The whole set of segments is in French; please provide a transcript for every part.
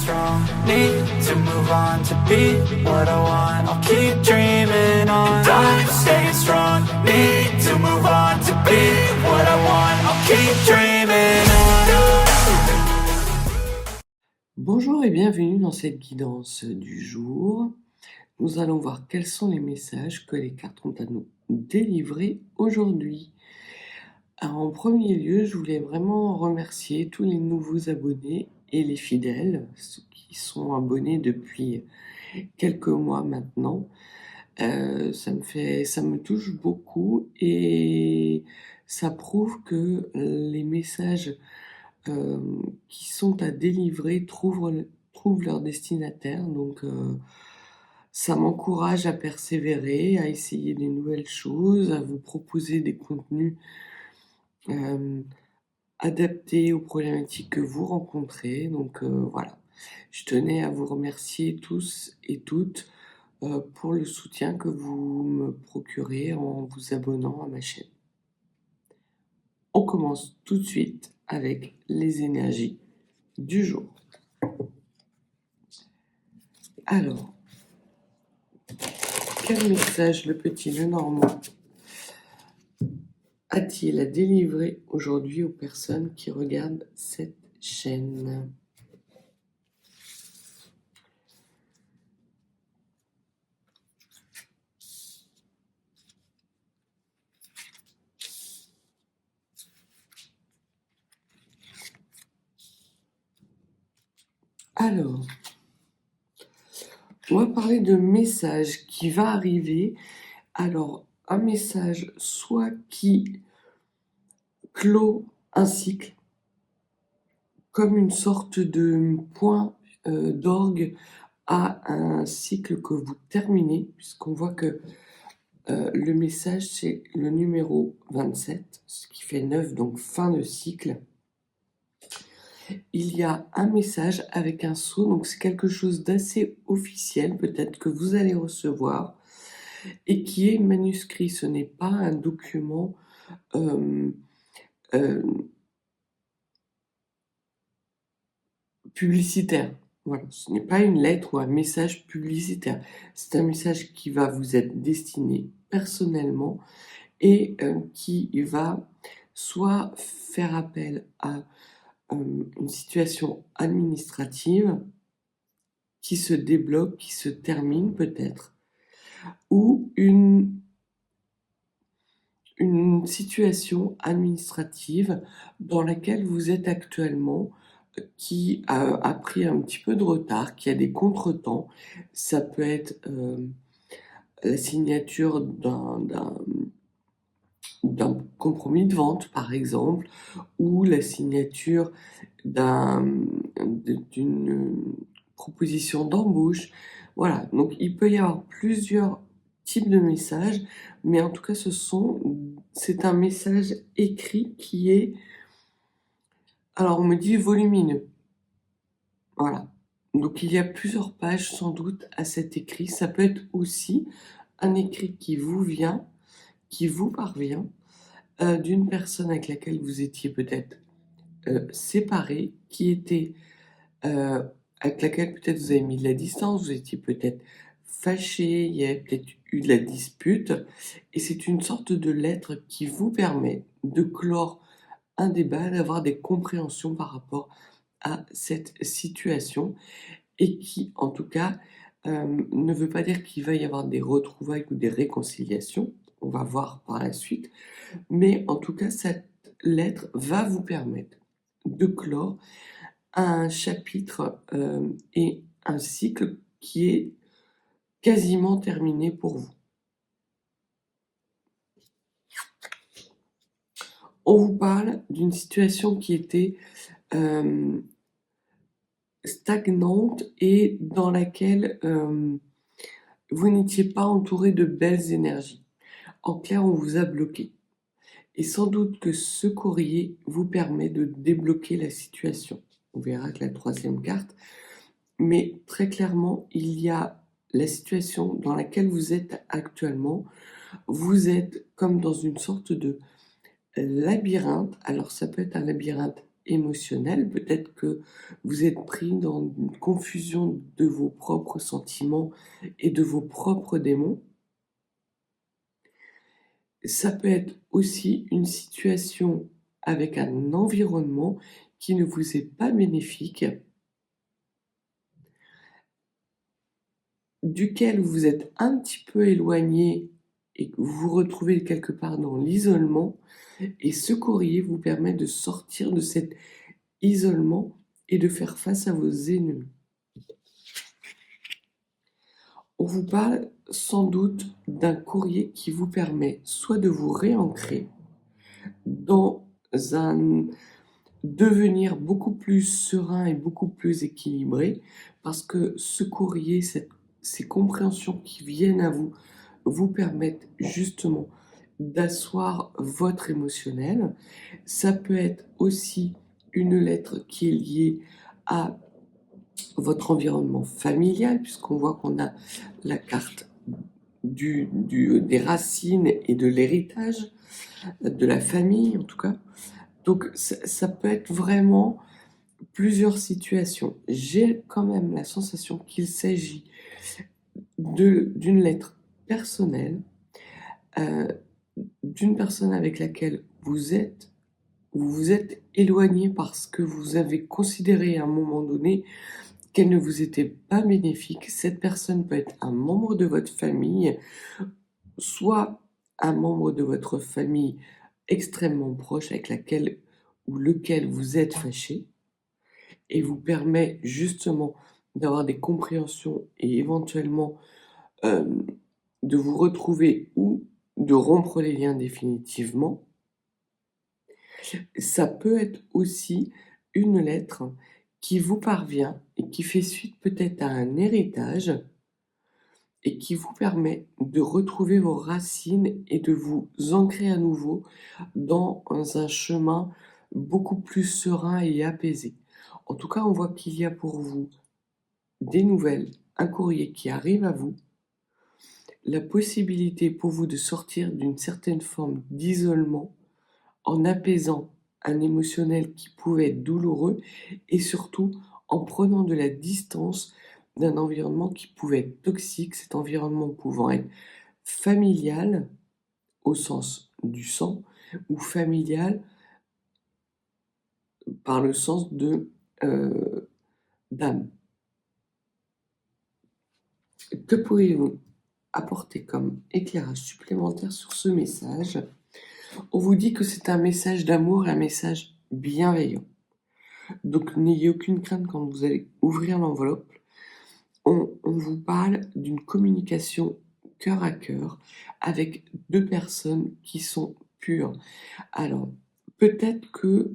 strong, need to move on to be what I want. I'll keep dreaming on. And I'm staying strong, need to move on to be what I want. I'll keep dreaming on. Bonjour et bienvenue dans cette guidance du jour. Nous allons voir quels sont les messages que les cartes ont à nous délivrer aujourd'hui. Alors, en premier lieu, je voulais vraiment remercier tous les nouveaux abonnés et les fidèles, ceux qui sont abonnés depuis quelques mois maintenant. Ça me touche beaucoup et ça prouve que les messages qui sont à délivrer trouvent leur destinataire. Donc, ça m'encourage à persévérer, à essayer des nouvelles choses, à vous proposer des contenus adaptés aux problématiques que vous rencontrez. Donc, voilà. Je tenais à vous remercier tous et toutes pour le soutien que vous me procurez en vous abonnant à ma chaîne. On commence tout de suite avec les énergies du jour. Alors, quel message le petit Lenormand a-t-il à délivrer aujourd'hui aux personnes qui regardent cette chaîne? Alors, on va parler de message qui va arriver. Alors, un message soit qui clôt un cycle, comme une sorte de point d'orgue à un cycle que vous terminez, puisqu'on voit que le message, c'est le numéro 27, ce qui fait 9, donc fin de cycle. Il y a un message avec un sceau, donc c'est quelque chose d'assez officiel, peut-être que vous allez recevoir, et qui est manuscrit. Ce n'est pas un document publicitaire. Voilà, ce n'est pas une lettre ou un message publicitaire. C'est un message qui va vous être destiné personnellement et qui va soit faire appel à une situation administrative qui se débloque, qui se termine peut-être, ou une situation administrative dans laquelle vous êtes actuellement, qui a pris un petit peu de retard, qui a des contretemps. Ça peut être la signature d'un compromis de vente, par exemple, ou la signature d'une proposition d'embauche. Voilà, donc il peut y avoir plusieurs types de messages, mais en tout cas, c'est un message écrit qui est, alors on me dit volumineux. Voilà. Donc il y a plusieurs pages sans doute à cet écrit. Ça peut être aussi un écrit qui vous vient, qui vous parvient, d'une personne avec laquelle vous étiez peut-être séparés, avec laquelle peut-être vous avez mis de la distance, vous étiez peut-être fâchés, il y avait peut-être eu de la dispute, et c'est une sorte de lettre qui vous permet de clore un débat, d'avoir des compréhensions par rapport à cette situation, et qui, en tout cas, ne veut pas dire qu'il va y avoir des retrouvailles ou des réconciliations, on va voir par la suite, mais en tout cas, cette lettre va vous permettre de clore un chapitre et un cycle qui est quasiment terminé pour vous. On vous parle d'une situation qui était stagnante et dans laquelle vous n'étiez pas entouré de belles énergies. En clair, on vous a bloqué. Et sans doute que ce courrier vous permet de débloquer la situation. On verra que la troisième carte. Mais très clairement, il y a la situation dans laquelle vous êtes actuellement. Vous êtes comme dans une sorte de labyrinthe. Alors ça peut être un labyrinthe émotionnel. Peut-être que vous êtes pris dans une confusion de vos propres sentiments et de vos propres démons. Ça peut être aussi une situation avec un environnement qui ne vous est pas bénéfique, duquel vous êtes un petit peu éloigné et que vous vous retrouvez quelque part dans l'isolement. Et ce courrier vous permet de sortir de cet isolement et de faire face à vos ennemis. On vous parle sans doute d'un courrier qui vous permet soit de vous réancrer dans un devenir beaucoup plus serein et beaucoup plus équilibré, parce que ce courrier, ces compréhensions qui viennent à vous, vous permettent justement d'asseoir votre émotionnel. Ça peut être aussi une lettre qui est liée à votre environnement familial, puisqu'on voit qu'on a la carte des racines et de l'héritage, de la famille en tout cas. Donc ça peut être vraiment plusieurs situations. J'ai quand même la sensation qu'il s'agit d'une lettre personnelle, euh, d'une personne avec laquelle vous vous êtes éloigné parce que vous avez considéré à un moment donné qu'elle ne vous était pas bénéfique. Cette personne peut être un membre de votre famille, soit un membre de votre famille extrêmement proche avec laquelle ou lequel vous êtes fâché, et vous permet justement d'avoir des compréhensions et éventuellement de vous retrouver ou de rompre les liens définitivement. Ça peut être aussi une lettre qui vous parvient et qui fait suite peut-être à un héritage et qui vous permet de retrouver vos racines et de vous ancrer à nouveau dans un chemin beaucoup plus serein et apaisé. En tout cas, on voit qu'il y a pour vous des nouvelles, un courrier qui arrive à vous, la possibilité pour vous de sortir d'une certaine forme d'isolement en apaisant un émotionnel qui pouvait être douloureux et surtout en prenant de la distance d'un environnement qui pouvait être toxique, cet environnement pouvant être familial au sens du sang ou familial par le sens de d'âme. Que pourriez-vous apporter comme éclairage supplémentaire sur ce message? On vous dit que c'est un message d'amour, un message bienveillant. Donc n'ayez aucune crainte quand vous allez ouvrir l'enveloppe. On vous parle d'une communication cœur à cœur avec deux personnes qui sont pures. Alors, peut-être que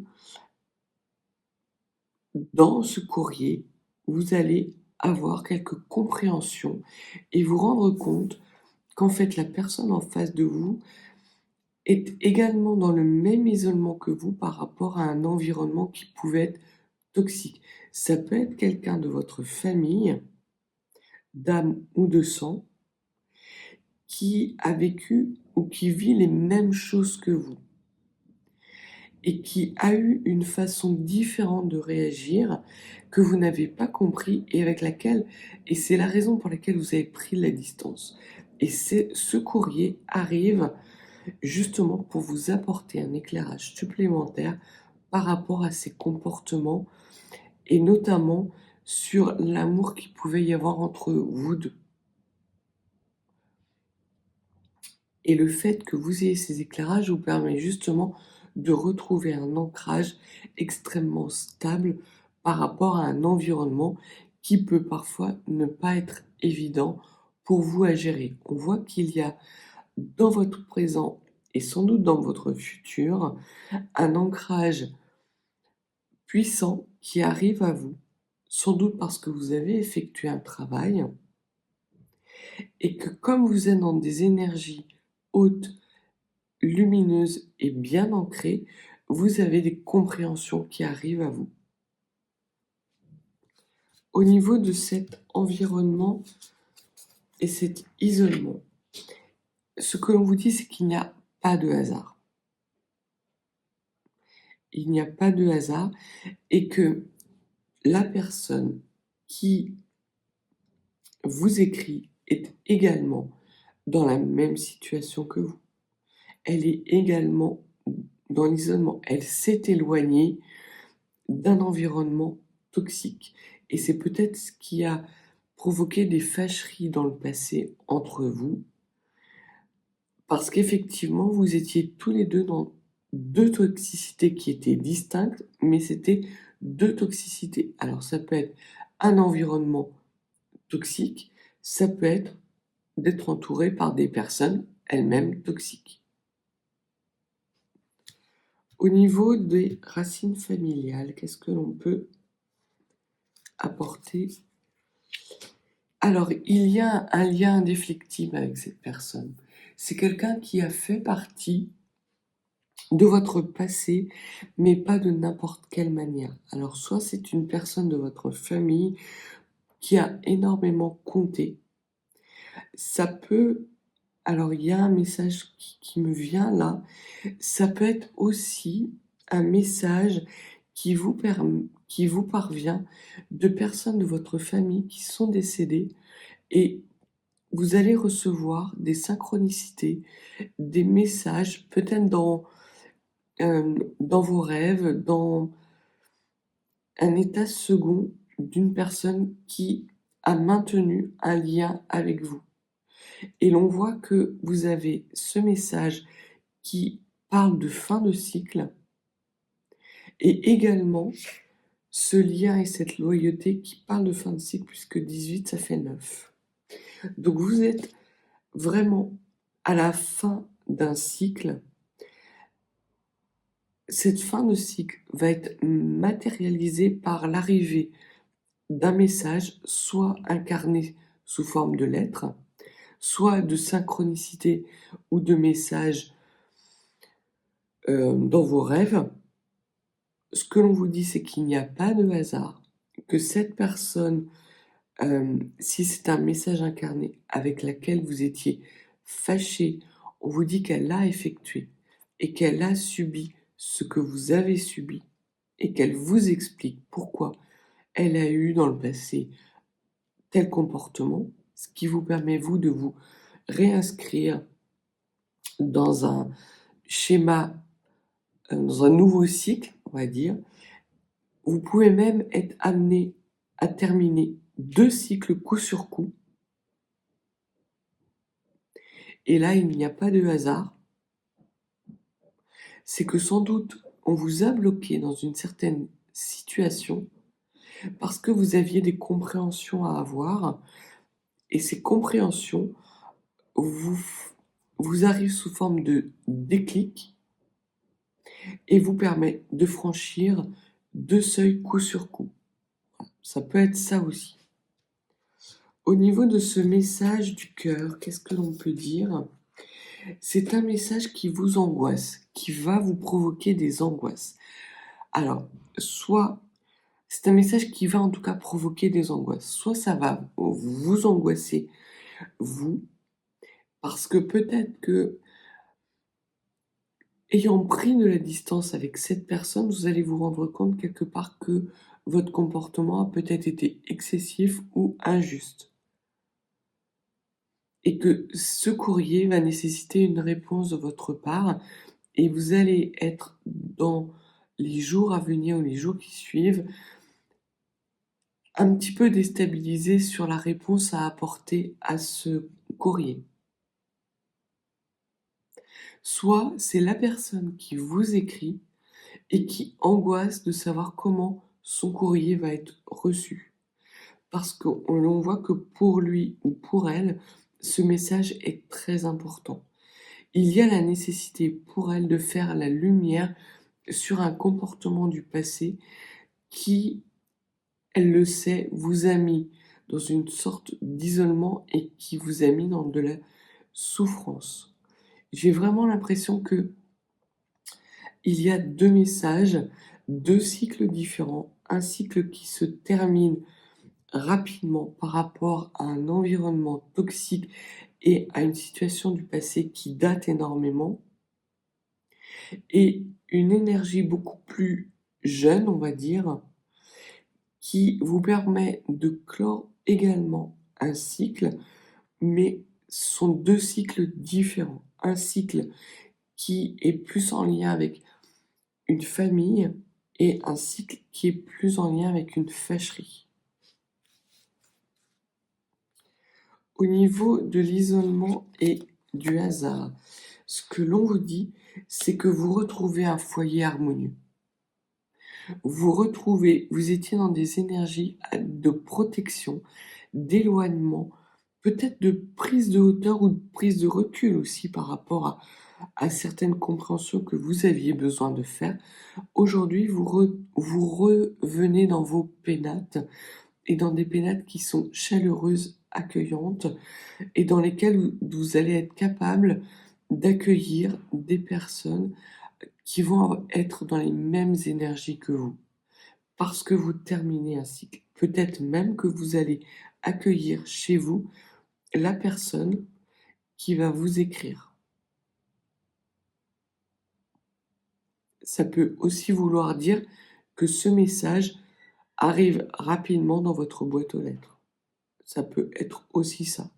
dans ce courrier, vous allez avoir quelques compréhensions et vous rendre compte qu'en fait la personne en face de vous est également dans le même isolement que vous par rapport à un environnement qui pouvait être toxique. Ça peut être quelqu'un de votre famille, d'âme ou de sang, qui a vécu ou qui vit les mêmes choses que vous et qui a eu une façon différente de réagir que vous n'avez pas compris et avec laquelle, et c'est la raison pour laquelle vous avez pris la distance. Et ce courrier arrive justement pour vous apporter un éclairage supplémentaire par rapport à ces comportements et notamment sur l'amour qu'il pouvait y avoir entre vous deux. Et le fait que vous ayez ces éclairages vous permet justement de retrouver un ancrage extrêmement stable par rapport à un environnement qui peut parfois ne pas être évident pour vous à gérer. On voit qu'il y a dans votre présent et sans doute dans votre futur un ancrage puissant qui arrive à vous, sans doute parce que vous avez effectué un travail et que comme vous êtes dans des énergies hautes, lumineuses et bien ancrées, vous avez des compréhensions qui arrivent à vous. Au niveau de cet environnement et cet isolement, ce que l'on vous dit, c'est qu'il n'y a pas de hasard. il n'y a pas de hasard et que la personne qui vous écrit est également dans la même situation que vous. Elle est également dans l'isolement. Elle s'est éloignée d'un environnement toxique. Et c'est peut-être ce qui a provoqué des fâcheries dans le passé entre vous, parce qu'effectivement, vous étiez tous les deux dans deux toxicités qui étaient distinctes, mais c'était deux toxicités. Alors ça peut être un environnement toxique, ça peut être d'être entouré par des personnes elles-mêmes toxiques. Au niveau des racines familiales, qu'est-ce que l'on peut apporter? Alors, il y a un lien indéfectible avec cette personne. C'est quelqu'un qui a fait partie de votre passé, mais pas de n'importe quelle manière. Alors, soit c'est une personne de votre famille qui a énormément compté. Ça peut... Alors, il y a un message qui me vient là. Ça peut être aussi un message qui vous parvient de personnes de votre famille qui sont décédées et vous allez recevoir des synchronicités, des messages, peut-être dans vos rêves, dans un état second d'une personne qui a maintenu un lien avec vous. Et l'on voit que vous avez ce message qui parle de fin de cycle et également ce lien et cette loyauté qui parle de fin de cycle, puisque 18, ça fait 9. Donc vous êtes vraiment à la fin d'un cycle. Cette fin de cycle va être matérialisée par l'arrivée d'un message, soit incarné sous forme de lettres, soit de synchronicité ou de messages dans vos rêves. Ce que l'on vous dit, c'est qu'il n'y a pas de hasard, que cette personne, si c'est un message incarné avec laquelle vous étiez fâché, on vous dit qu'elle l'a effectué et qu'elle a subi ce que vous avez subi et qu'elle vous explique pourquoi elle a eu dans le passé tel comportement, ce qui vous permet, vous, de vous réinscrire dans un schéma, dans un nouveau cycle, on va dire. Vous pouvez même être amené à terminer 2 cycles coup sur coup. Et là, il n'y a pas de hasard. C'est que sans doute, on vous a bloqué dans une certaine situation parce que vous aviez des compréhensions à avoir. Et ces compréhensions vous arrivent sous forme de déclic et vous permettent de franchir 2 seuils coup sur coup. Ça peut être ça aussi. Au niveau de ce message du cœur, qu'est-ce que l'on peut dire? C'est un message qui vous angoisse, qui va vous provoquer des angoisses. Alors, soit c'est un message qui va en tout cas provoquer des angoisses, soit ça va vous angoisser, vous, parce que peut-être que, ayant pris de la distance avec cette personne, vous allez vous rendre compte quelque part que votre comportement a peut-être été excessif ou injuste. Et que ce courrier va nécessiter une réponse de votre part et vous allez être dans les jours à venir ou les jours qui suivent un petit peu déstabilisé sur la réponse à apporter à ce courrier. Soit c'est la personne qui vous écrit et qui angoisse de savoir comment son courrier va être reçu. Parce qu'on voit que pour lui ou pour elle, ce message est très important. Il y a la nécessité pour elle de faire la lumière sur un comportement du passé qui, elle le sait, vous a mis dans une sorte d'isolement et qui vous a mis dans de la souffrance. J'ai vraiment l'impression que il y a 2 messages, 2 cycles différents, un cycle qui se termine rapidement par rapport à un environnement toxique et à une situation du passé qui date énormément. et une énergie beaucoup plus jeune, on va dire, qui vous permet de clore également un cycle, mais ce sont 2 cycles différents. Un cycle qui est plus en lien avec une famille et un cycle qui est plus en lien avec une fâcherie. Au niveau de l'isolement et du hasard, ce que l'on vous dit, c'est que vous retrouvez un foyer harmonieux. Vous étiez dans des énergies de protection, d'éloignement, peut-être de prise de hauteur ou de prise de recul aussi par rapport à certaines compréhensions que vous aviez besoin de faire. Aujourd'hui, vous revenez dans vos pénates et dans des pénates qui sont chaleureuses, accueillantes et dans lesquelles vous allez être capable d'accueillir des personnes qui vont être dans les mêmes énergies que vous. Parce que vous terminez un cycle. Peut-être même que vous allez accueillir chez vous la personne qui va vous écrire. Ça peut aussi vouloir dire que ce message arrive rapidement dans votre boîte aux lettres. Ça peut être aussi ça.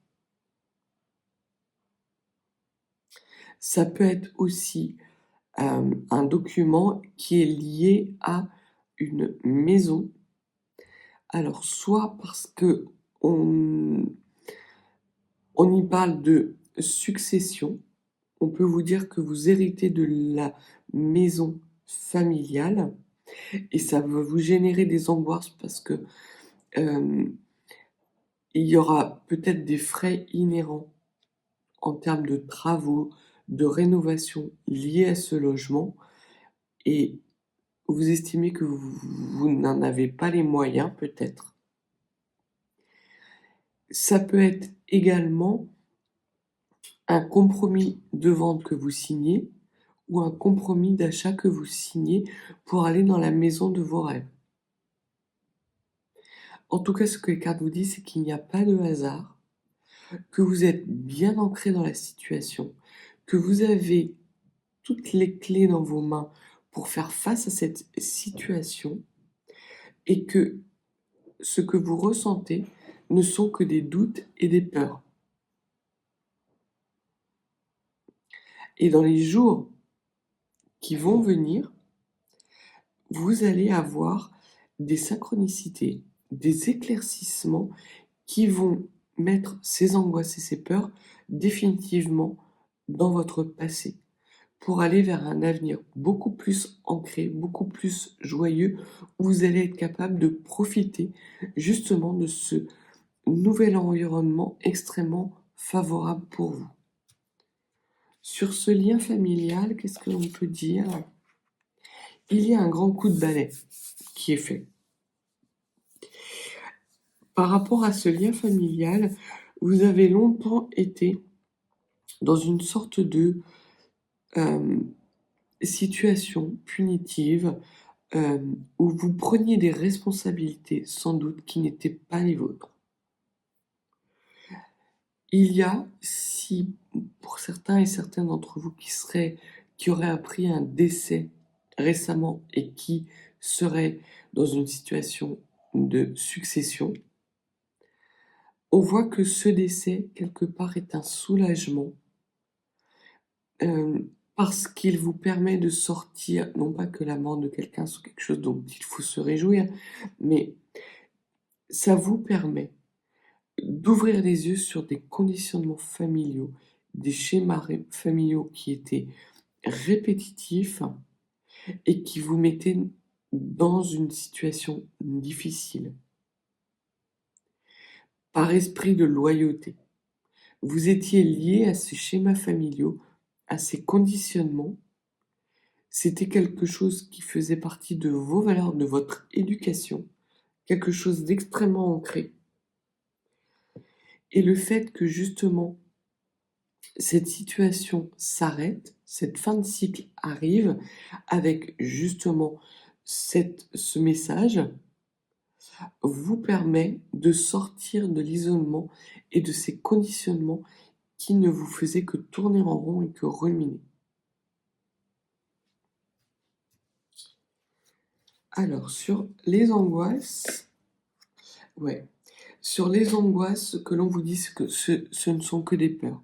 Ça peut être aussi un document qui est lié à une maison. Alors, soit parce que on y parle de succession, on peut vous dire que vous héritez de la maison familiale et ça va vous générer des angoisses parce que il y aura peut-être des frais inhérents en termes de travaux, de rénovation liés à ce logement et vous estimez que vous n'en avez pas les moyens peut-être. Ça peut être également un compromis de vente que vous signez ou un compromis d'achat que vous signez pour aller dans la maison de vos rêves. En tout cas, ce que les cartes vous disent, c'est qu'il n'y a pas de hasard, que vous êtes bien ancré dans la situation, que vous avez toutes les clés dans vos mains pour faire face à cette situation et que ce que vous ressentez ne sont que des doutes et des peurs. Et dans les jours qui vont venir, vous allez avoir des synchronicités, des éclaircissements qui vont mettre ces angoisses et ces peurs définitivement dans votre passé pour aller vers un avenir beaucoup plus ancré, beaucoup plus joyeux, où vous allez être capable de profiter justement de ce nouvel environnement extrêmement favorable pour vous. Sur ce lien familial, qu'est-ce que l'on peut dire? Il y a un grand coup de balai qui est fait. Par rapport à ce lien familial, vous avez longtemps été dans une sorte de situation punitive où vous preniez des responsabilités sans doute qui n'étaient pas les vôtres. Il y a, si pour certains et certaines d'entre vous qui auraient appris un décès récemment et qui seraient dans une situation de succession, on voit que ce décès, quelque part, est un soulagement parce qu'il vous permet de sortir, non pas que la mort de quelqu'un soit quelque chose dont il faut se réjouir, mais ça vous permet d'ouvrir les yeux sur des conditionnements familiaux, des schémas familiaux qui étaient répétitifs et qui vous mettaient dans une situation difficile. Par esprit de loyauté, vous étiez lié à ces schémas familiaux, à ces conditionnements. C'était quelque chose qui faisait partie de vos valeurs, de votre éducation, quelque chose d'extrêmement ancré. Et le fait que justement cette situation s'arrête, cette fin de cycle arrive avec justement ce message, vous permet de sortir de l'isolement et de ces conditionnements qui ne vous faisaient que tourner en rond et que ruminer. Alors, sur les angoisses, ouais, sur les angoisses, ce que l'on vous dit, c'est que ce ne sont que des peurs.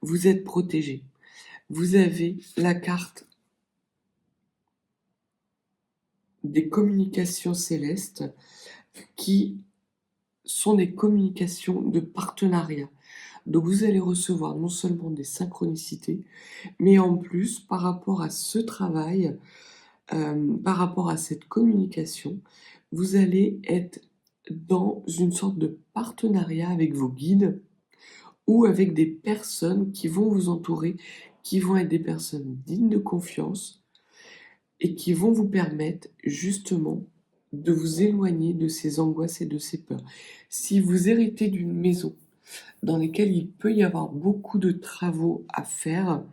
Vous êtes protégé. Vous avez la carte des communications célestes qui sont des communications de partenariat. Donc vous allez recevoir non seulement des synchronicités, mais en plus, par rapport à ce travail, par rapport à cette communication, vous allez être dans une sorte de partenariat avec vos guides ou avec des personnes qui vont vous entourer, qui vont être des personnes dignes de confiance et qui vont vous permettre justement de vous éloigner de ces angoisses et de ces peurs. Si vous héritez d'une maison dans laquelle il peut y avoir beaucoup de travaux à faire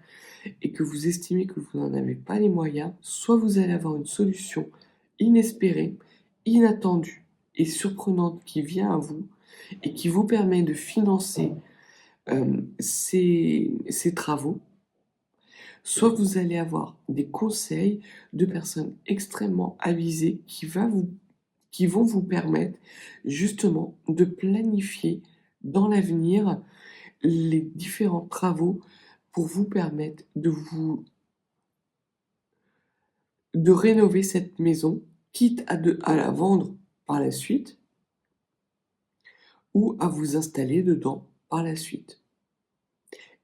et que vous estimez que vous n'en avez pas les moyens, soit vous allez avoir une solution inespérée, inattendue et surprenante qui vient à vous et qui vous permet de financer ces travaux, soit vous allez avoir des conseils de personnes extrêmement avisées qui vont vous permettre justement de planifier dans l'avenir les différents travaux pour vous permettre de rénover cette maison, quitte à la vendre par la suite ou à vous installer dedans par la suite.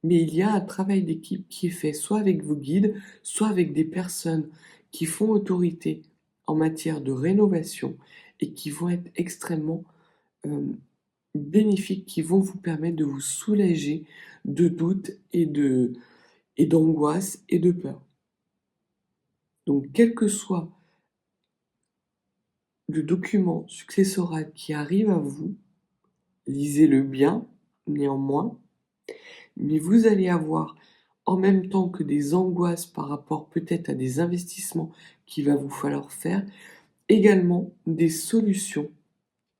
Mais il y a un travail d'équipe qui est fait soit avec vos guides, soit avec des personnes qui font autorité en matière de rénovation et qui vont être extrêmement bénéfiques, qui vont vous permettre de vous soulager de doutes et d'angoisse et de peur. Donc, quel que soit le document successoral qui arrive à vous, lisez-le bien, néanmoins, mais vous allez avoir, en même temps que des angoisses par rapport peut-être à des investissements qu'il va vous falloir faire, également des solutions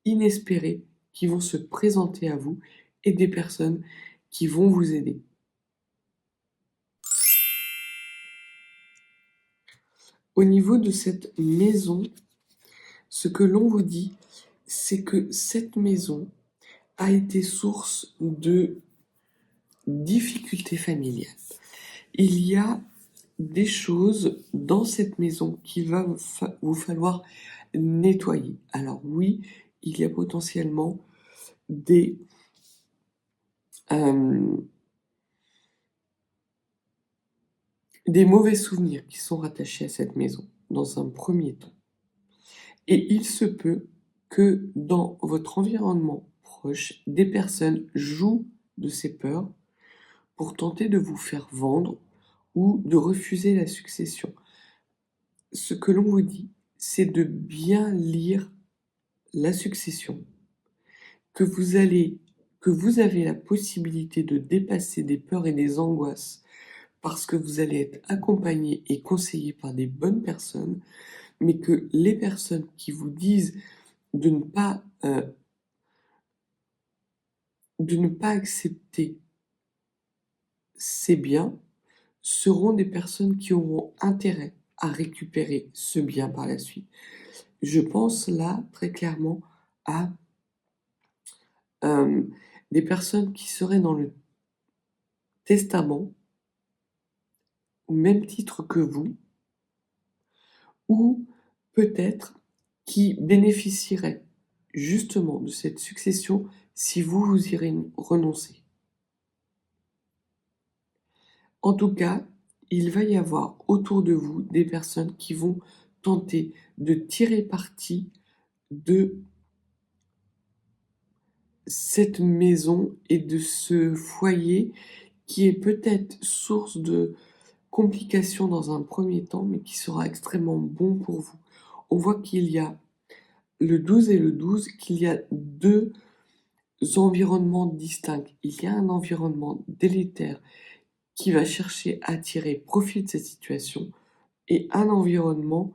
inespérées qui vont se présenter à vous et des personnes qui vont vous aider. Au niveau de cette maison, ce que l'on vous dit, c'est que cette maison a été source de difficultés familiales. Il y a des choses dans cette maison qu'il va vous falloir nettoyer. Alors oui, il y a potentiellement des mauvais souvenirs qui sont rattachés à cette maison dans un premier temps. Et il se peut que dans votre environnement proche, des personnes jouent de ces peurs pour tenter de vous faire vendre ou de refuser la succession. Ce que l'on vous dit, c'est de bien lire la succession, que vous avez la possibilité de dépasser des peurs et des angoisses parce que vous allez être accompagné et conseillé par des bonnes personnes, mais que les personnes qui vous disent de ne pas accepter ces biens seront des personnes qui auront intérêt à récupérer ce bien par la suite. Je pense là très clairement à des personnes qui seraient dans le testament au même titre que vous, ou peut-être qui bénéficieraient justement de cette succession si vous y renoncez. En tout cas, il va y avoir autour de vous des personnes qui vont tenter de tirer parti de cette maison et de ce foyer qui est peut-être source de complications dans un premier temps, mais qui sera extrêmement bon pour vous. On voit qu'il y a le 12 et le 12, qu'il y a deux environnements distincts. Il y a un environnement délétère qui va chercher à tirer profit de cette situation et un environnement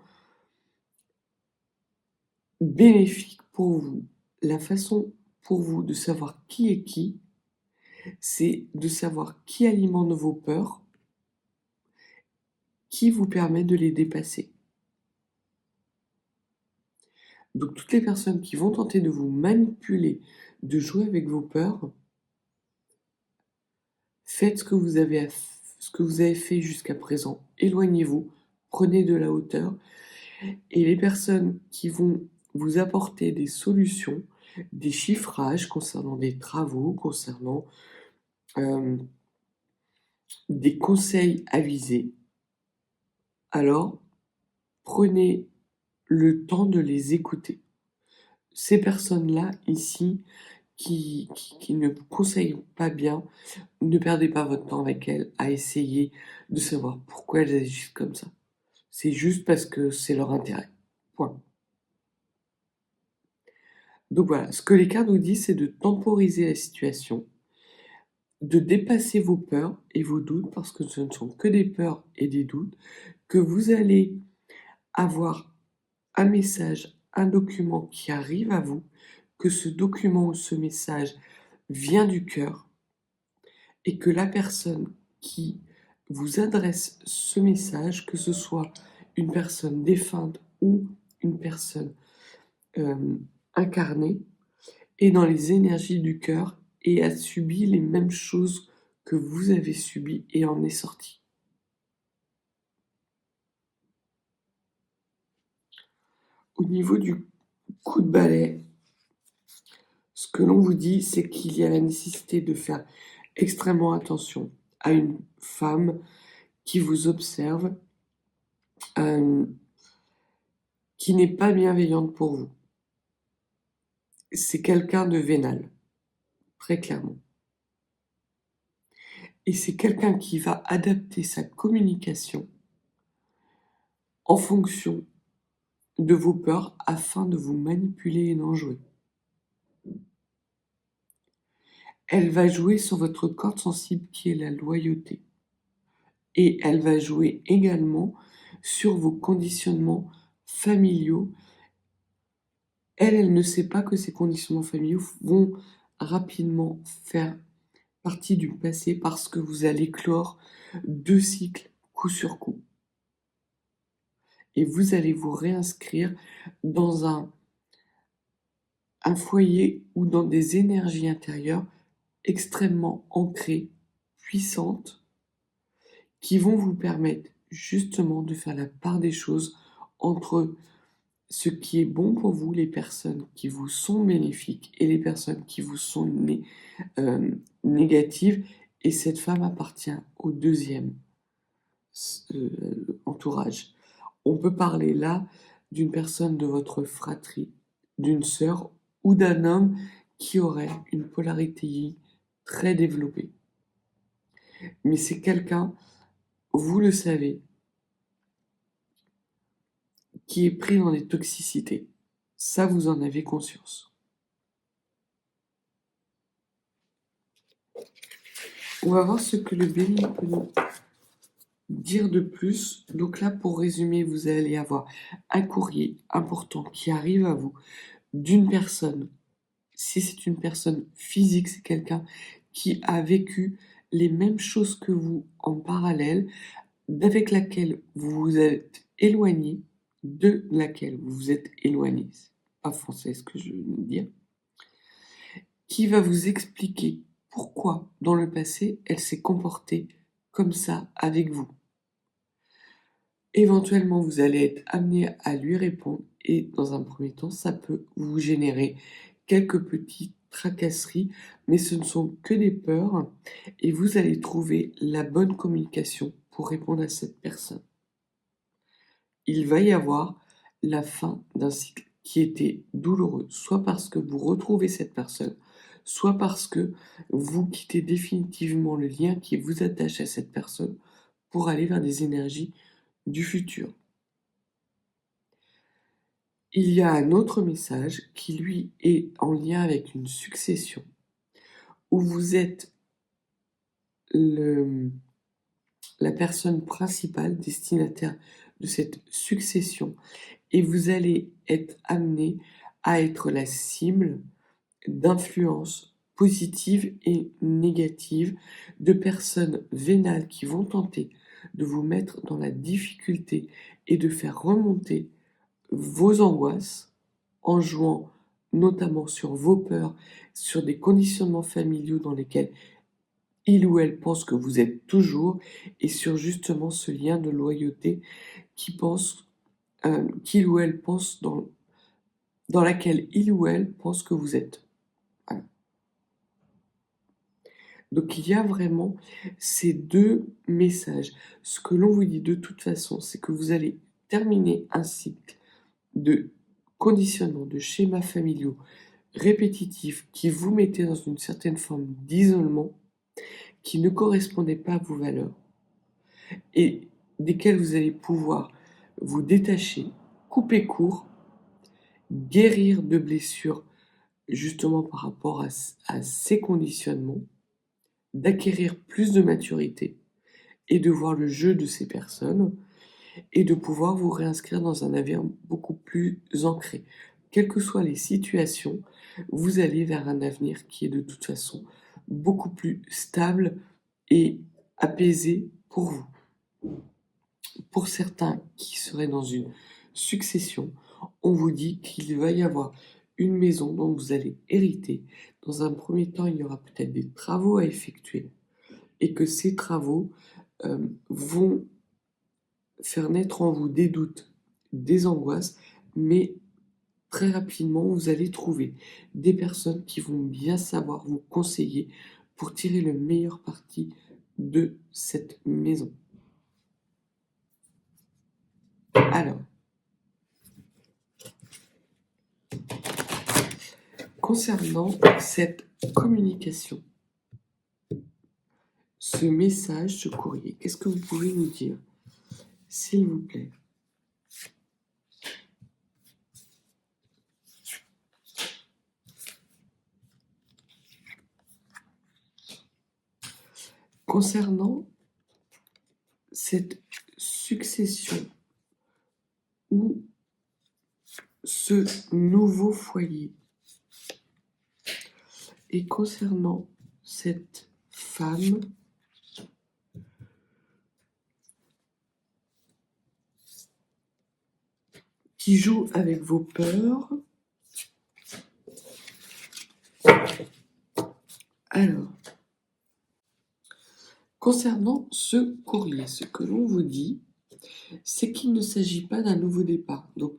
bénéfique pour vous. La façon pour vous de savoir qui est qui, c'est de savoir qui alimente vos peurs, qui vous permet de les dépasser. Donc toutes les personnes qui vont tenter de vous manipuler, de jouer avec vos peurs, faites ce que vous avez fait jusqu'à présent. Éloignez-vous, prenez de la hauteur. Et les personnes qui vont vous apporter des solutions, des chiffrages concernant des travaux, concernant des conseils avisés, alors prenez le temps de les écouter. Ces personnes-là, ici, qui ne vous conseillent pas bien, ne perdez pas votre temps avec elles à essayer de savoir pourquoi elles agissent comme ça. C'est juste parce que c'est leur intérêt. Point. Donc voilà, ce que les cartes vous disent, c'est de temporiser la situation, de dépasser vos peurs et vos doutes, parce que ce ne sont que des peurs et des doutes, que vous allez avoir un message, un document qui arrive à vous, que ce document ou ce message vient du cœur, et que la personne qui vous adresse ce message, que ce soit une personne défunte ou une personne incarnée, est dans les énergies du cœur et a subi les mêmes choses que vous avez subies et en est sorti. Au niveau du coup de balai, ce que l'on vous dit, c'est qu'il y a la nécessité de faire extrêmement attention à une femme qui vous observe, qui n'est pas bienveillante pour vous. C'est quelqu'un de vénal, très clairement. Et c'est quelqu'un qui va adapter sa communication en fonction de vos peurs afin de vous manipuler et d'en jouer. Elle va jouer sur votre corde sensible qui est la loyauté. Et elle va jouer également sur vos conditionnements familiaux. Elle ne sait pas que ces conditionnements familiaux vont rapidement faire partie du passé parce que vous allez clore 2 cycles coup sur coup. Et vous allez vous réinscrire dans un foyer ou dans des énergies intérieures extrêmement ancrées, puissantes, qui vont vous permettre justement de faire la part des choses entre ce qui est bon pour vous, les personnes qui vous sont bénéfiques et les personnes qui vous sont négatives. Et cette femme appartient au deuxième entourage. On peut parler là d'une personne de votre fratrie, d'une sœur ou d'un homme qui aurait une polarité très développée. Mais c'est quelqu'un, vous le savez, qui est pris dans des toxicités. Ça, vous en avez conscience. On va voir ce que le bélier peut nous dire de plus. Donc là, pour résumer, vous allez avoir un courrier important qui arrive à vous d'une personne. Si c'est une personne physique, c'est quelqu'un qui a vécu les mêmes choses que vous en parallèle, avec laquelle vous vous êtes éloigné, de laquelle vous vous êtes éloigné, c'est pas français ce que je veux dire, qui va vous expliquer pourquoi dans le passé elle s'est comportée comme ça avec vous. Éventuellement, vous allez être amené à lui répondre et dans un premier temps, ça peut vous générer quelques petites tracasseries, mais ce ne sont que des peurs et vous allez trouver la bonne communication pour répondre à cette personne. Il va y avoir la fin d'un cycle qui était douloureux, soit parce que vous retrouvez cette personne, soit parce que vous quittez définitivement le lien qui vous attache à cette personne pour aller vers des énergies du futur. Il y a un autre message qui, lui, est en lien avec une succession, où vous êtes la personne principale, destinataire de cette succession, et vous allez être amené à être la cible d'influences positives et négatives de personnes vénales qui vont tenter de vous mettre dans la difficulté et de faire remonter vos angoisses en jouant notamment sur vos peurs, sur des conditionnements familiaux dans lesquels il ou elle pense que vous êtes toujours, et sur justement ce lien de loyauté qu'il ou elle pense dans laquelle il ou elle pense que vous êtes. Voilà. Donc il y a vraiment ces deux messages. Ce que l'on vous dit de toute façon, c'est que vous allez terminer un cycle de conditionnement, de schémas familiaux répétitifs qui vous mettaient dans une certaine forme d'isolement, qui ne correspondaient pas à vos valeurs et desquels vous allez pouvoir vous détacher, couper court, guérir de blessures justement par rapport à ces conditionnements, d'acquérir plus de maturité et de voir le jeu de ces personnes et de pouvoir vous réinscrire dans un avenir beaucoup plus ancré. Quelles que soient les situations, vous allez vers un avenir qui est de toute façon beaucoup plus stable et apaisé pour vous. Pour certains qui seraient dans une succession, on vous dit qu'il va y avoir une maison dont vous allez hériter. Dans un premier temps, il y aura peut-être des travaux à effectuer et que ces travaux vont faire naître en vous des doutes, des angoisses, mais très rapidement, vous allez trouver des personnes qui vont bien savoir vous conseiller pour tirer le meilleur parti de cette maison. Alors, concernant cette communication, ce message, ce courrier, qu'est-ce que vous pouvez nous dire, s'il vous plaît? Concernant cette succession ou ce nouveau foyer, et concernant cette femme qui joue avec vos peurs, alors, concernant ce courrier, ce que l'on vous dit, c'est qu'il ne s'agit pas d'un nouveau départ. Donc,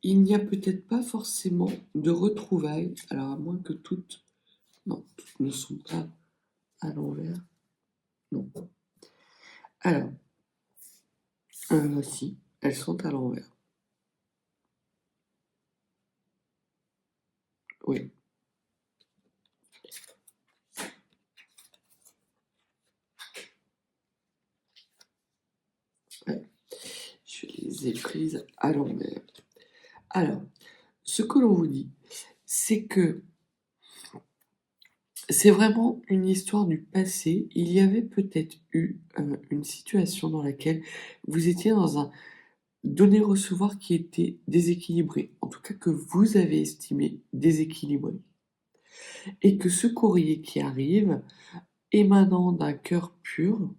il n'y a peut-être pas forcément de retrouvailles, alors à moins que toutes ne sont pas à l'envers. Non. Alors, si, elles sont à l'envers. Oui. Ouais. Je les ai prises à l'envers. Alors, ce que l'on vous dit, c'est que c'est vraiment une histoire du passé. Il y avait peut-être eu une situation dans laquelle vous étiez dans un donner-recevoir qui était déséquilibré, en tout cas que vous avez estimé déséquilibré. Et que ce courrier qui arrive, émanant d'un cœur pur,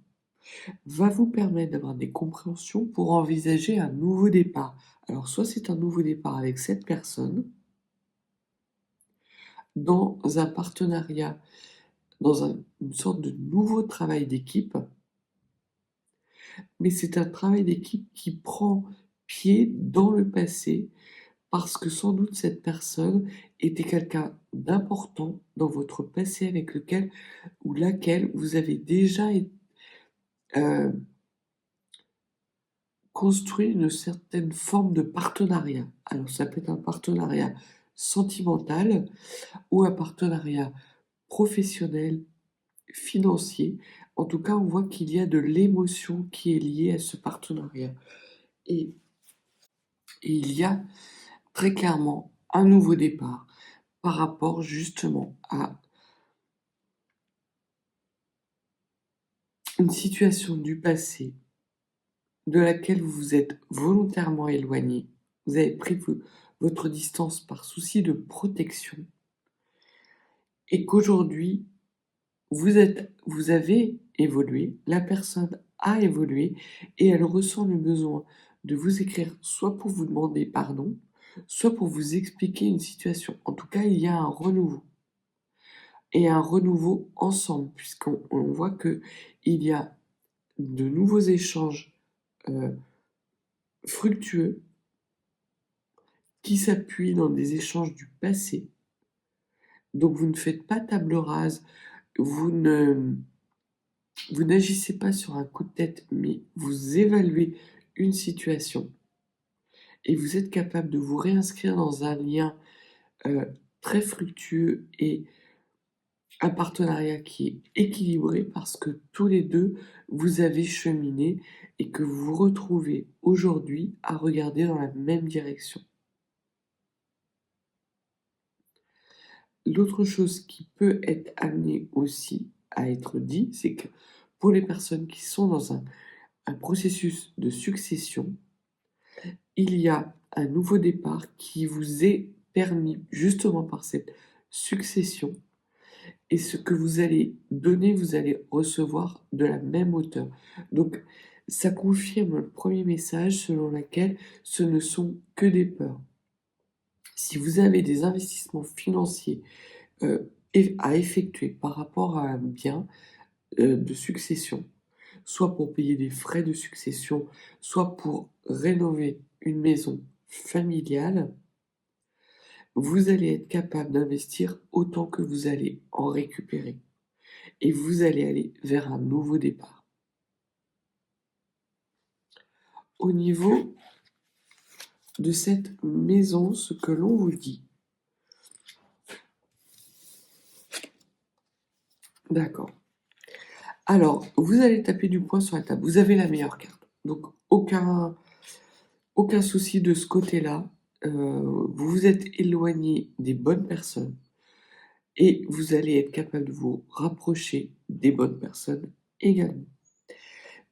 va vous permettre d'avoir des compréhensions pour envisager un nouveau départ. Alors soit c'est un nouveau départ avec cette personne, dans un partenariat, dans une sorte de nouveau travail d'équipe, mais c'est un travail d'équipe qui prend pied dans le passé, parce que sans doute cette personne était quelqu'un d'important dans votre passé avec lequel ou laquelle vous avez déjà construit une certaine forme de partenariat. Alors ça peut être un partenariat sentimental ou un partenariat professionnel, financier. En tout cas, on voit qu'il y a de l'émotion qui est liée à ce partenariat. Et il y a très clairement un nouveau départ par rapport justement à une situation du passé de laquelle vous vous êtes volontairement éloigné. Vous avez pris votre distance par souci de protection et qu'aujourd'hui, vous avez évolué, la personne a évolué et elle ressent le besoin de vous écrire soit pour vous demander pardon, soit pour vous expliquer une situation. En tout cas, il y a un renouveau. Et un renouveau ensemble, puisqu'on voit qu'il y a de nouveaux échanges fructueux qui s'appuient dans des échanges du passé. Donc vous ne faites pas table rase, vous n'agissez pas sur un coup de tête, mais vous évaluez une situation et vous êtes capable de vous réinscrire dans un lien très fructueux et un partenariat qui est équilibré parce que tous les deux, vous avez cheminé et que vous vous retrouvez aujourd'hui à regarder dans la même direction. L'autre chose qui peut être amenée aussi à être dit, c'est que pour les personnes qui sont dans un processus de succession, il y a un nouveau départ qui vous est permis justement par cette succession. Et ce que vous allez donner, vous allez recevoir de la même hauteur. Donc, ça confirme le premier message selon lequel ce ne sont que des peurs. Si vous avez des investissements financiers à effectuer par rapport à un bien de succession, soit pour payer des frais de succession, soit pour rénover une maison familiale, vous allez être capable d'investir autant que vous allez en récupérer. Et vous allez aller vers un nouveau départ. Au niveau de cette maison, ce que l'on vous dit. D'accord. Alors, vous allez taper du poing sur la table. Vous avez la meilleure carte. Donc, aucun souci de ce côté-là. Vous vous êtes éloigné des bonnes personnes. Et vous allez être capable de vous rapprocher des bonnes personnes également.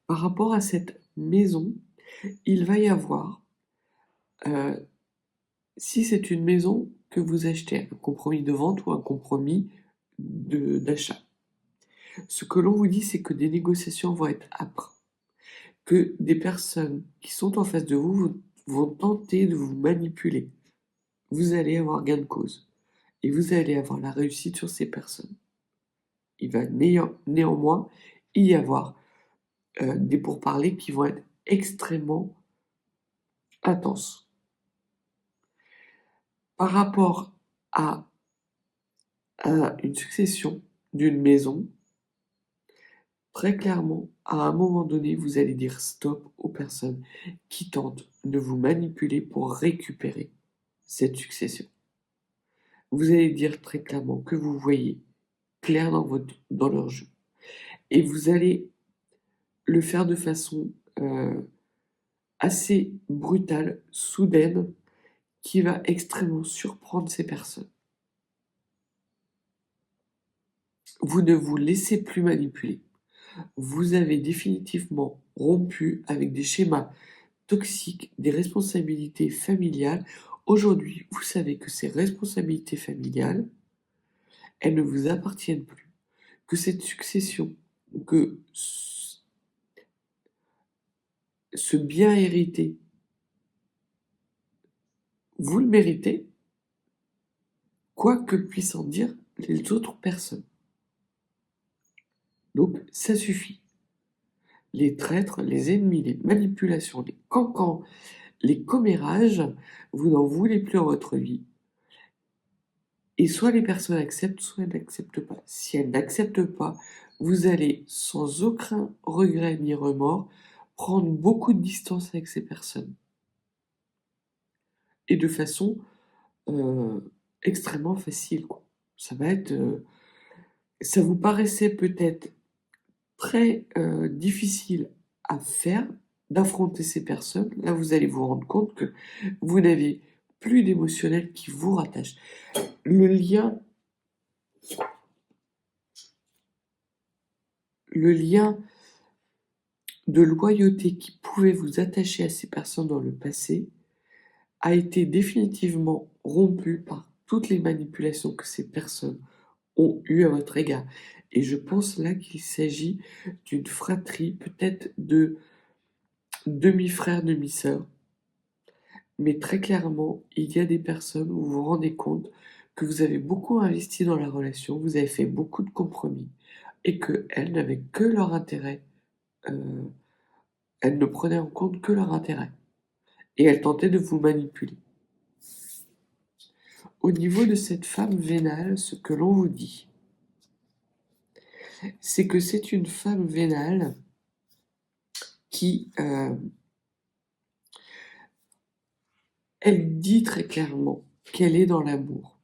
Par rapport à cette maison, il va y avoir, si c'est une maison que vous achetez, un compromis de vente ou un compromis d'achat. Ce que l'on vous dit, c'est que des négociations vont être âpres, que des personnes qui sont en face de vous vont tenter de vous manipuler. Vous allez avoir gain de cause et vous allez avoir la réussite sur ces personnes. Il va néanmoins y avoir des pourparlers qui vont être extrêmement intenses. Par rapport à une succession d'une maison, très clairement, à un moment donné, vous allez dire stop aux personnes qui tentent de vous manipuler pour récupérer cette succession. Vous allez dire très clairement que vous voyez clair dans leur jeu. Et vous allez le faire de façon assez brutale, soudaine, qui va extrêmement surprendre ces personnes. Vous ne vous laissez plus manipuler. Vous avez définitivement rompu avec des schémas toxiques, des responsabilités familiales. Aujourd'hui, vous savez que ces responsabilités familiales, elles ne vous appartiennent plus. Que cette succession, que ce bien hérité, vous le méritez, quoi que puissent en dire les autres personnes. Donc, ça suffit. Les traîtres, les ennemis, les manipulations, les cancans, les commérages, vous n'en voulez plus en votre vie. Et soit les personnes acceptent, soit elles n'acceptent pas. Si elles n'acceptent pas, vous allez, sans aucun regret ni remords, prendre beaucoup de distance avec ces personnes. Et de façon extrêmement facile, quoi. Ça va être... ça vous paraissait peut-être très difficile à faire, d'affronter ces personnes. Là, vous allez vous rendre compte que vous n'avez plus d'émotionnel qui vous rattache. Le lien de loyauté qui pouvait vous attacher à ces personnes dans le passé a été définitivement rompu par toutes les manipulations que ces personnes ont eues à votre égard. Et je pense là qu'il s'agit d'une fratrie, peut-être de demi-frère, demi-sœur, Mais très clairement, il y a des personnes où vous vous rendez compte que vous avez beaucoup investi dans la relation, vous avez fait beaucoup de compromis et qu'elles n'avaient que leur intérêt, heu, elles ne prenaient en compte que leur intérêt et elles tentaient de vous manipuler. Au niveau de cette femme vénale, ce que l'on vous dit, c'est que c'est une femme vénale qui, elle dit très clairement qu'elle est dans l'amour,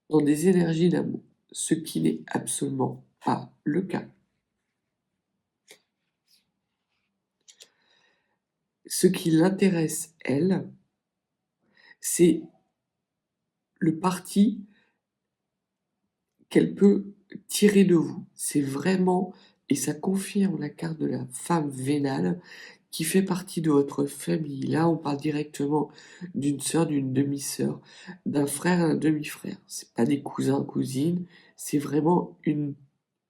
dans des énergies d'amour, ce qui n'est absolument pas le cas. Ce qui l'intéresse, elle, c'est le parti qu'elle peut tirer de vous. C'est vraiment, et ça confirme la carte de la femme vénale qui fait partie de votre famille. Là, on parle directement d'une sœur, d'une demi-sœur, d'un frère et d'un demi-frère. C'est pas des cousins, cousines, c'est vraiment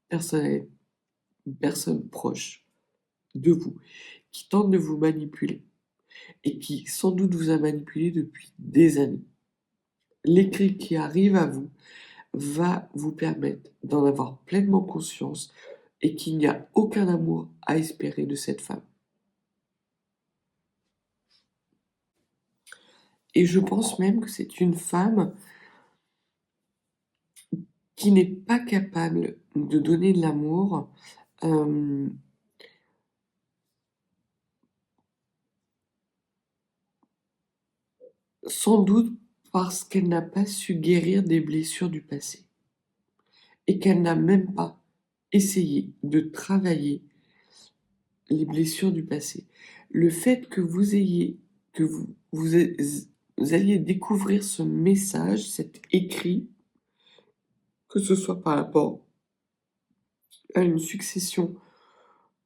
personne, une personne proche de vous qui tente de vous manipuler et qui sans doute vous a manipulé depuis des années. L'écrit qui arrive à vous va vous permettre d'en avoir pleinement conscience et qu'il n'y a aucun amour à espérer de cette femme. Et je pense même que c'est une femme qui n'est pas capable de donner de l'amour, sans doute parce qu'elle n'a pas su guérir des blessures du passé et qu'elle n'a même pas essayé de travailler les blessures du passé. Le fait que vous alliez découvrir ce message, cet écrit, que ce soit par rapport à une succession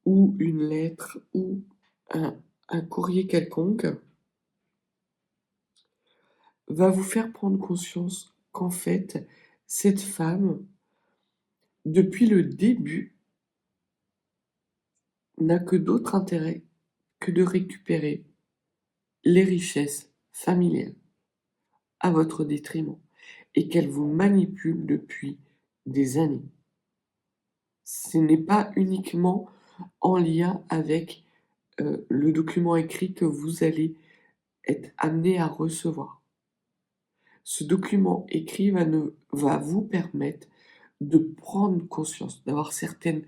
ou une lettre ou un courrier quelconque, va vous faire prendre conscience qu'en fait, cette femme, depuis le début, n'a que d'autre intérêt que de récupérer les richesses familiales à votre détriment et qu'elle vous manipule depuis des années. Ce n'est pas uniquement en lien avec le document écrit que vous allez être amené à recevoir. Ce document écrit va vous permettre de prendre conscience, d'avoir certaines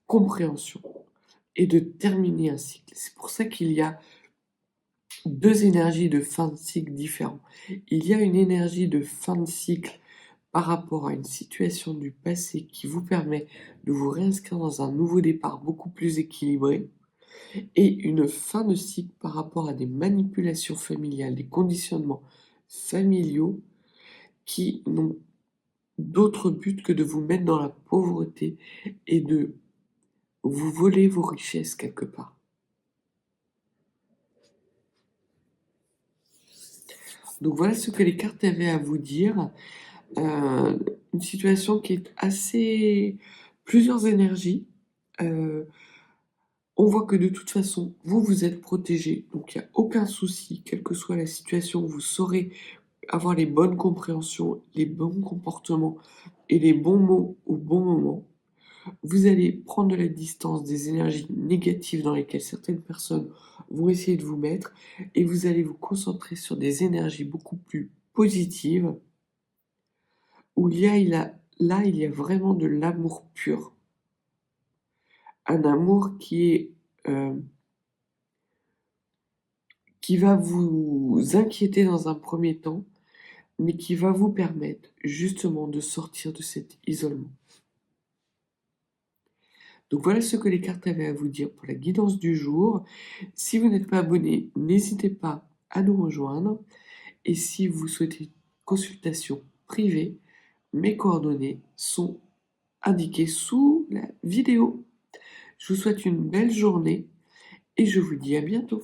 compréhensions et de terminer un cycle. C'est pour ça qu'il y a deux énergies de fin de cycle différents. Il y a une énergie de fin de cycle par rapport à une situation du passé qui vous permet de vous réinscrire dans un nouveau départ beaucoup plus équilibré et une fin de cycle par rapport à des manipulations familiales, des conditionnements familiaux qui n'ont d'autre but que de vous mettre dans la pauvreté et de vous voler vos richesses quelque part. Donc voilà ce que les cartes avaient à vous dire. Une situation qui est assez... plusieurs énergies. On voit que de toute façon, vous êtes protégé, donc il n'y a aucun souci, quelle que soit la situation, vous saurez avoir les bonnes compréhensions, les bons comportements et les bons mots au bon moment. Vous allez prendre de la distance des énergies négatives dans lesquelles certaines personnes vont essayer de vous mettre et vous allez vous concentrer sur des énergies beaucoup plus positives où il y a vraiment de l'amour pur. Un amour qui va vous inquiéter dans un premier temps, mais qui va vous permettre justement de sortir de cet isolement. Donc voilà ce que les cartes avaient à vous dire pour la guidance du jour. Si vous n'êtes pas abonné, n'hésitez pas à nous rejoindre. Et si vous souhaitez une consultation privée, mes coordonnées sont indiquées sous la vidéo. Je vous souhaite une belle journée et je vous dis à bientôt.